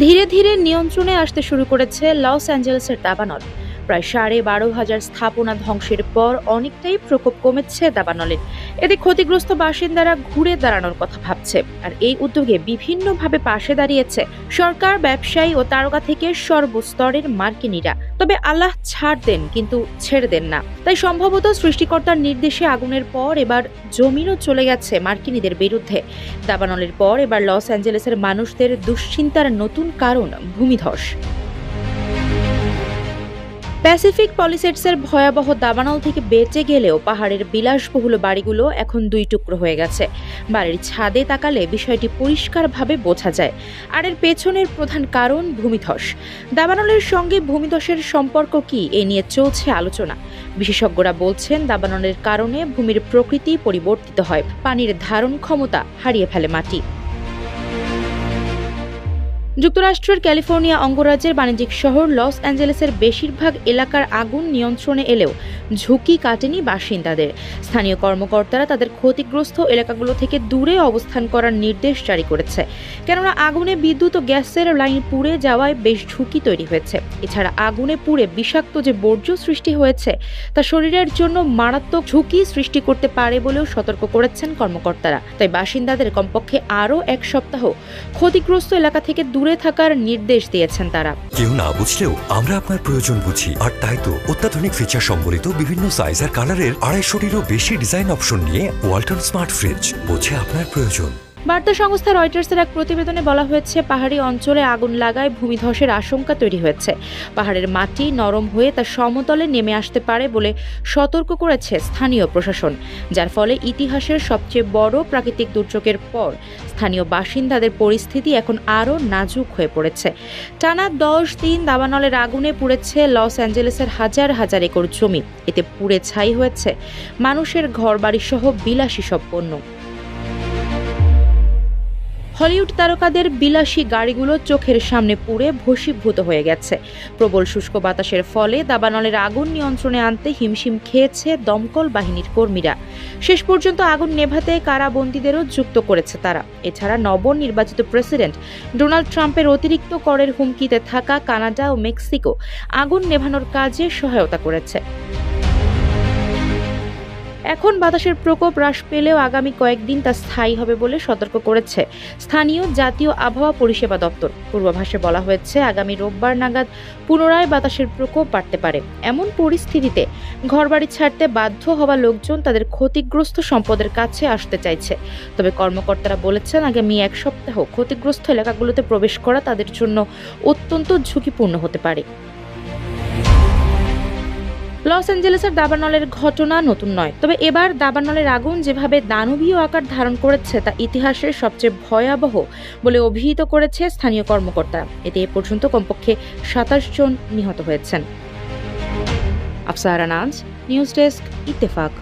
ধীরে ধীরে নিয়ন্ত্রণে আসতে শুরু করেছে লস অ্যাঞ্জেলেসের দাবানল। প্রায় 12,500 স্থাপনা ধ্বংসের পর অনেকটাই প্রকোপ কমেছে দাবানলের। এতে ক্ষতিগ্রস্ত বাসিন্দারা ঘুরে দাঁড়ানোর কথা ভাবছে। আর এই উদ্যোগে বিভিন্নভাবে পাশে দাঁড়িয়েছে সরকার, ব্যবসায়ী ও তারকা থেকে সর্বস্তরের মার্কিনীরা। তবে আল্লাহ ছাড় দেন, কিন্তু ছেড়ে দেন না। তাই সম্ভবত সৃষ্টিকর্তার নির্দেশে আগুনের পর এবার জমিনও চলে গেছে মার্কিনীদের বিরুদ্ধে। দাবানলের পর এবার লস অ্যাঞ্জেলেসের মানুষদের দুশ্চিন্তার নতুন কারণ ভূমিধস। প্যাসিফিক পলিসেডসের ভয়াবহ দাবানল থেকে বেঁচে গেলেও পাহাড়ের বিলাসবহুল বাড়িগুলো এখন দুই টুকরো হয়ে গেছে। বাড়ির ছাদে তাকালে বিষয়টি পরিষ্কারভাবে বোঝা যায়। আর এর পেছনের প্রধান কারণ ভূমিধস। দাবানলের সঙ্গে ভূমিধসের সম্পর্ক কি, এ নিয়ে চলছে আলোচনা। বিশেষজ্ঞরা বলছেন দাবানলের কারণে ভূমির প্রকৃতি পরিবর্তিত হয়, পানির ধারণ ক্ষমতা হারিয়ে ফেলে মাটি। যুক্তরাষ্ট্রের ক্যালিফোর্নিয়া অঙ্গরাজ্যের বাণিজ্যিক শহর লস অ্যাঞ্জেলেসের বেশিরভাগ এলাকার আগুন নিয়ন্ত্রণে এলেও ঝুঁকি কাটেনি বাসিন্দাদের। স্থানীয় কর্মকর্তারা তাদের ক্ষতিগ্রস্ত এলাকাগুলো থেকে দূরে অবস্থান করার নির্দেশ জারি করেছে, কেননা আগুনে বিদ্যুৎ ও গ্যাসের লাইন পুড়ে যাওয়ায় বেশ ঝুঁকি তৈরি হয়েছে। এছাড়া আগুনে পুড়ে বিষাক্ত যে বর্জ্য সৃষ্টি হয়েছে তা শরীরের জন্য মারাত্মক ঝুঁকি সৃষ্টি করতে পারে বলেও সতর্ক করেছেন কর্মকর্তারা। তাই বাসিন্দাদের কমপক্ষে আরও এক সপ্তাহ ক্ষতিগ্রস্ত এলাকা থেকে দূরে থাকার নির্দেশ দিয়েছেন তারা। কেউ না বুঝলেও আমরা আপনার প্রয়োজন বুঝি, আর তাই তো অত্যাধুনিক ফিচার সম্বলিত বিভিন্ন সাইজ আর কালারের 250-টিরও বেশি ডিজাইন অপশন নিয়ে ওয়ালটন স্মার্ট ফ্রিজ বোঝে আপনার প্রয়োজন। বার্তা সংস্থা রয়টার্সের এক প্রতিবেদনে বলা হয়েছে, পাহাড়ি অঞ্চলে আগুন লাগায় ভূমিধসের আশঙ্কা তৈরি হয়েছে। পাহাড়ের মাটি নরম হয়ে তা সমতলে নেমে আসতে পারে বলে সতর্ক করেছে স্থানীয় প্রশাসন, যার ফলে ইতিহাসের সবচেয়ে বড় প্রাকৃতিক দুর্যোগের পর স্থানীয় বাসিন্দাদের পরিস্থিতি এখন আরও নাজুক হয়ে পড়েছে। টানা 10 দিন দাবানলের আগুনে পুড়েছে লস অ্যাঞ্জেলেসের হাজার হাজার একর জমি। এতে পুড়ে ছাই হয়েছে মানুষের ঘরবাড়ি সহ বিলাসী সব পণ্য। হলিউড তারকাদের বিলাসী গাড়িগুলো চোখের সামনে পুড়ে ভস্মীভূত হয়ে গেছে। প্রবল শুষ্ক বাতাসের ফলে দাবানলের আগুন নিয়ন্ত্রণে আনতে হিমশিম খেয়েছে দমকল বাহিনীর কর্মীরা। শেষ পর্যন্ত আগুন নেভাতে কারাবন্দীদেরও যুক্ত করেছে তারা। এছাড়া নবনির্বাচিত প্রেসিডেন্ট ডোনাল্ড ট্রাম্পের অতিরিক্ত করের হুমকিতে থাকা কানাডা ও মেক্সিকো আগুন নেভানোর কাজে সহায়তা করেছে। এখন বাতাসের প্রকোপ হ্রাস পেলেও আগামী কয়েকদিন তা স্থায়ী হবে বলে সতর্ক করেছে স্থানীয় জাতীয় আবহাওয়া পরিষেবা দপ্তর। পূর্বাভাসে বলা হয়েছে, আগামী রোববার নাগাদ পুনরায় বাতাসের প্রকোপ বাড়তে পারে। এমন পরিস্থিতিতে ঘরবাড়ি ছাড়তে বাধ্য হওয়া লোকজন তাদের ক্ষতিগ্রস্ত সম্পদের কাছে আসতে চাইছে। তবে কর্মকর্তারা বলেছেন, আগামী এক সপ্তাহ ক্ষতিগ্রস্ত এলাকাগুলোতে প্রবেশ করা তাদের জন্য অত্যন্ত ঝুঁকিপূর্ণ হতে পারে। লস অ্যাঞ্জেলেসের দাবানলের ঘটনা নতুন নয়, তবে এবার দাবানলের আগুন যেভাবে দানবীয় আকার ধারণ করেছে তা ইতিহাসের সবচেয়ে ভয়াবহ বলে অভিহিত করেছে স্থানীয় কর্মকর্তারা। এতে এ পর্যন্ত কমপক্ষে 27 জন নিহত হয়েছেন। আফসারা নাজ, নিউজ ডেস্ক, ইত্তেফাক।